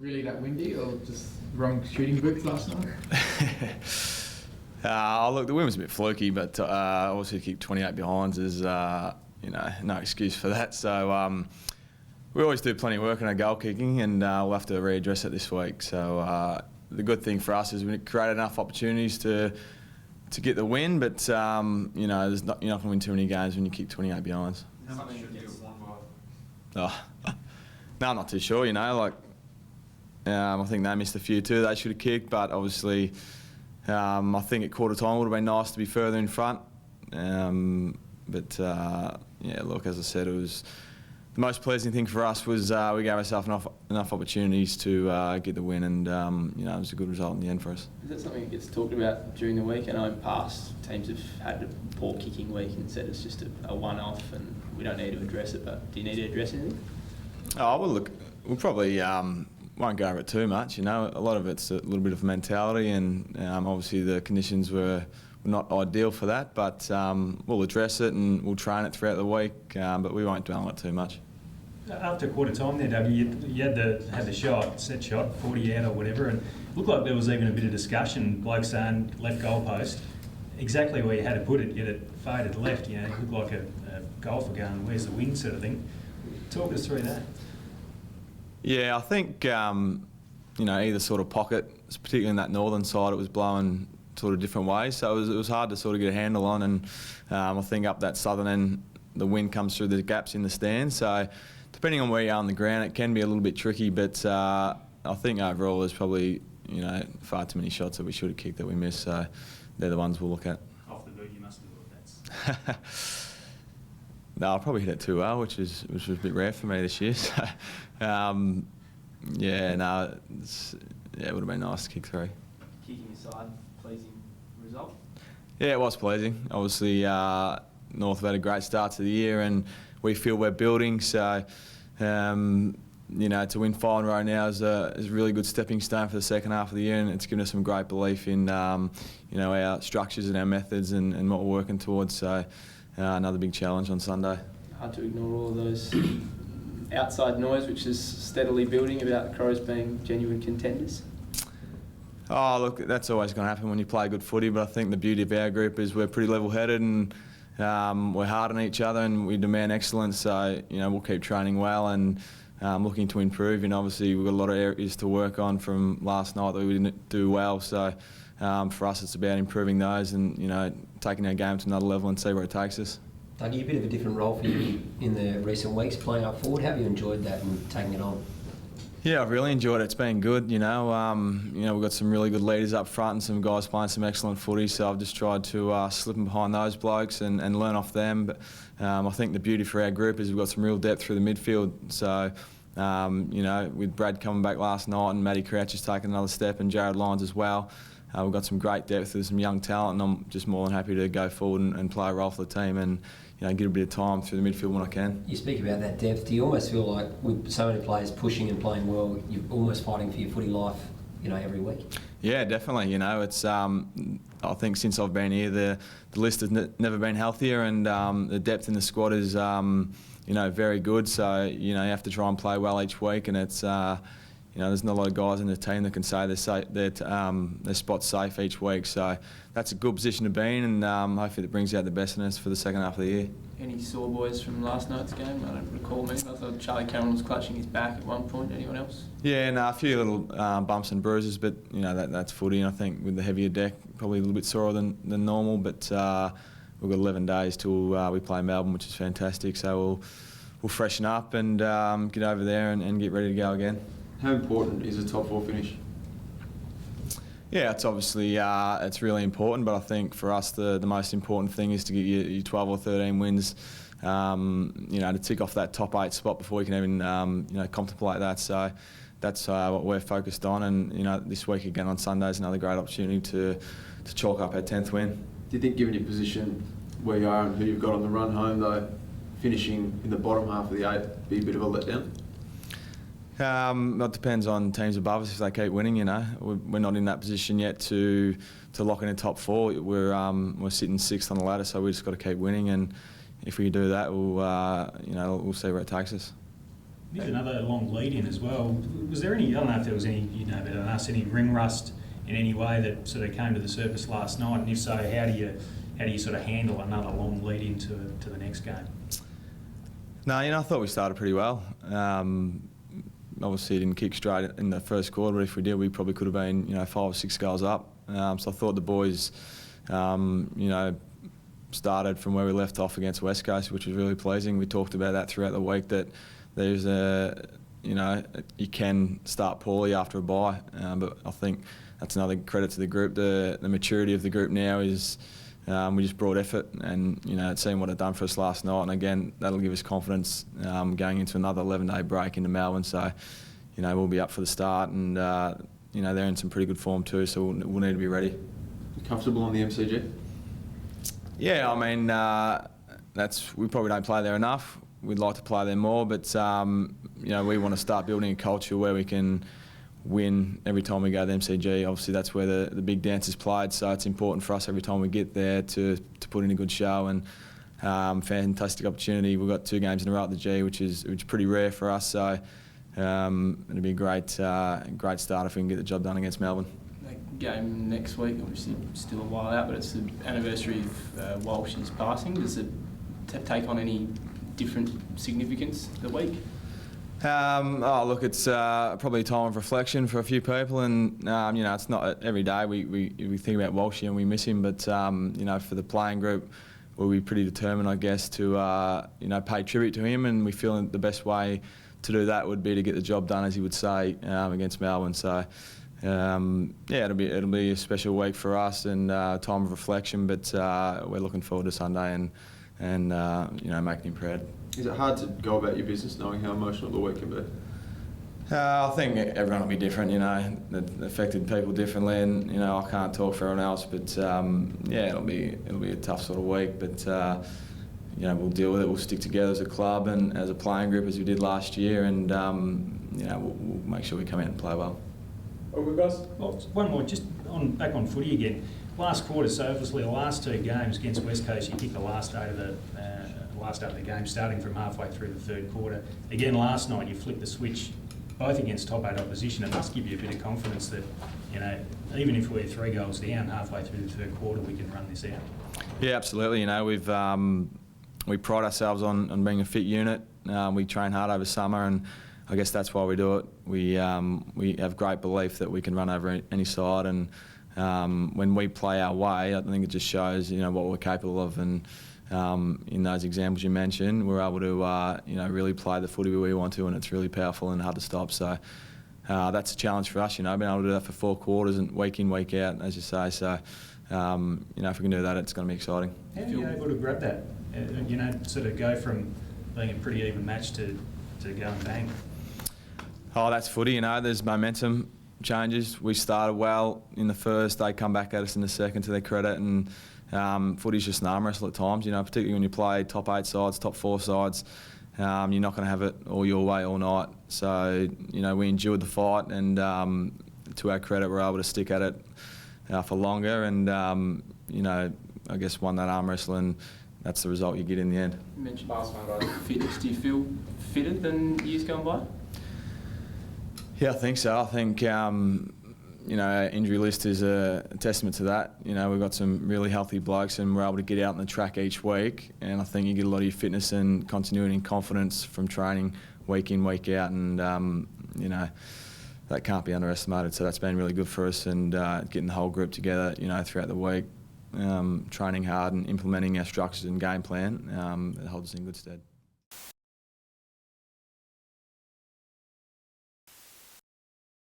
really that windy, or just wrong shooting boots last night? Look, the win was a bit fluky, but obviously to keep 28 behinds is no excuse for that. So we always do plenty of work on our goal kicking, and we'll have to readdress it this week. So the good thing for us is we created enough opportunities to get the win, but you're not going to win too many games when you kick 28 behinds. How much should you have won by? No, I'm not too sure. I think they missed a few too. They should have kicked, but obviously, I think at quarter time it would have been nice to be further in front. Look, as I said, it was the most pleasing thing for us was we gave ourselves enough opportunities to get the win, and it was a good result in the end for us. Is that something that gets talked about during the week? I know in past teams have had a poor kicking week and said it's just a one-off and we don't need to address it, but do you need to address anything? Oh, well, look, we'll probably won't go over it too much. A lot of it's a little bit of mentality, and obviously the conditions were not ideal for that, but we'll address it and we'll train it throughout the week, but we won't dwell on it too much. After quarter time there, Doug, you had the shot, set shot, 40 out or whatever, and it looked like there was even a bit of discussion, bloke saying left goalpost, exactly where you had to put it, yet it faded left, it looked like a golfer going, where's the wind sort of thing. Talk us through that. Yeah, I think, either sort of pocket, particularly in that northern side, it was blowing sort of different ways, so it was hard to sort of get a handle on, and I think up that southern end, the wind comes through the gaps in the stand, so depending on where you are on the ground, it can be a little bit tricky, but I think overall there's probably, far too many shots that we should have kicked that we missed, so they're the ones we'll look at. Off the boot, you must have thought that's... No, I probably hit it too well, which was a bit rare for me this year, so it would have been nice to kick three. Kicking aside, pleasing result? Yeah, it was pleasing. Obviously, North have had a great start to the year, and we feel we're building. So, to win 5 in a row now is a really good stepping stone for the second half of the year, and it's given us some great belief in, our structures and our methods and what we're working towards. So, another big challenge on Sunday. Hard to ignore all of those outside noise, which is steadily building about the Crows being genuine contenders. Oh, look, that's always going to happen when you play good footy, but I think the beauty of our group is we're pretty level-headed, and we're hard on each other, and we demand excellence. So, we'll keep training well and looking to improve. And obviously, we've got a lot of areas to work on from last night that we didn't do well. So, for us, it's about improving those and, taking our game to another level and see where it takes us. Doug, a bit of a different role for you in the recent weeks, playing up forward. How have you enjoyed that and taking it on? Yeah, I've really enjoyed it. It's been good. We've got some really good leaders up front and some guys playing some excellent footy. So I've just tried to slip in behind those blokes and learn off them. But I think the beauty for our group is we've got some real depth through the midfield. So with Brad coming back last night and Matty Crouch has taken another step and Jared Lyons as well. We've got some great depth with some young talent, and I'm just more than happy to go forward and play a role for the team and get a bit of time through the midfield when I can. You speak about that depth. Do you almost feel like with so many players pushing and playing well, you're almost fighting for your footy life, every week? Yeah, definitely. It's I think since I've been here, the list has never been healthier, and the depth in the squad is very good. So you have to try and play well each week, and it's there's not a lot of guys in the team that can say their spot's safe each week. So that's a good position to be in, and hopefully it brings out the best in us for the second half of the year. Any sore boys from last night's game? I don't recall many. I thought Charlie Cameron was clutching his back at one point. Anyone else? Yeah, a few little bumps and bruises, but that's footy. And I think with the heavier deck, probably a little bit sorer than normal. But we've got 11 days till we play Melbourne, which is fantastic. So we'll freshen up and get over there and get ready to go again. How important is a top 4 finish? Yeah, it's obviously it's really important, but I think for us the most important thing is to get your 12 or 13 wins, to tick off that top 8 spot before you can even contemplate that. So that's what we're focused on, and this week again on Sunday is another great opportunity to chalk up our 10th win. Do you think, given your position where you are and who you've got on the run home, though, finishing in the bottom half of the 8 be a bit of a letdown? It depends on teams above us if they keep winning. We're not in that position yet to lock in the top 4. We're sitting 6th on the ladder, so we just got to keep winning. And if we do that, we'll see where it takes us. Did another long lead in as well. Was there any, I don't know if there was any, you know better than us, any ring rust in any way that sort of came to the surface last night? And if so, how do you sort of handle another long lead into the next game? No, I thought we started pretty well. Obviously, didn't kick straight in the first quarter, but if we did, we probably could have been, 5 or 6 goals up. So I thought the boys, started from where we left off against West Coast, which was really pleasing. We talked about that throughout the week, that there's you can start poorly after a bye, but I think that's another credit to the group. The maturity of the group now is we just brought effort, and seeing what it done for us last night, and again that'll give us confidence going into another 11-day break into Melbourne. So we'll be up for the start, and they're in some pretty good form too, so we'll need to be ready. You comfortable on the MCG? Yeah, I mean we probably don't play there enough. We'd like to play there more, but we want to start building a culture where we can win every time we go to the MCG. Obviously, that's where the big dance is played, so it's important for us every time we get there to put in a good show. And fantastic opportunity. We've got 2 games in a row at the G, which is pretty rare for us. So it'll be a great start if we can get the job done against Melbourne. Game next week, obviously still a while out, but it's the anniversary of Walsh's passing. Does it take on any different significance the week? Look, it's probably a time of reflection for a few people, and it's not every day we think about Walshy and we miss him, but for the playing group, we'll be pretty determined, I guess, to pay tribute to him, and we feel the best way to do that would be to get the job done, as he would say, against Melbourne. So. It'll be a special week for us and time of reflection, but we're looking forward to Sunday and making him proud. Is it hard to go about your business knowing how emotional the week can be? I think everyone will be different, the affected people differently, and I can't talk for everyone else, but it'll be a tough sort of week, but we'll deal with it. We'll stick together as a club and as a playing group as we did last year, and we'll make sure we come out and play well. Well, one more, just back on footy again. Last quarter, so obviously the last 2 games against West Coast, you kicked the last eight of the game, starting from halfway through the third quarter. Again, last night you flicked the switch, both against top 8 opposition. It must give you a bit of confidence that, even if we're 3 goals down halfway through the third quarter, we can run this out. Yeah, absolutely. We pride ourselves on being a fit unit. We train hard over summer, and I guess that's why we do it. We have great belief that we can run over any side, and when we play our way, I think it just shows what we're capable of. And in those examples you mentioned, we're able to really play the footy we want to, and it's really powerful and hard to stop. So that's a challenge for us, being able to do that for 4 quarters and week in, week out, as you say. So if we can do that, it's going to be exciting. How are you able to grab that? Sort of go from being a pretty even match to go and bang. Oh, that's footy, there's momentum changes. We started well in the first, they come back at us in the second, to their credit, and footy's just an arm wrestle at times, particularly when you play top 8 sides, top 4 sides. You're not going to have it all your way all night. So, we endured the fight, and to our credit, we're able to stick at it for longer, and, I guess won that arm wrestle, and that's the result you get in the end. You mentioned fitness. Do you feel fitter than years gone by? Yeah, I think so. I think, our injury list is a testament to that. We've got some really healthy blokes, and we're able to get out on the track each week, and I think you get a lot of your fitness and continuity and confidence from training week in, week out, and, that can't be underestimated. So that's been really good for us, and getting the whole group together, throughout the week, training hard and implementing our structures and game plan, it holds us in good stead.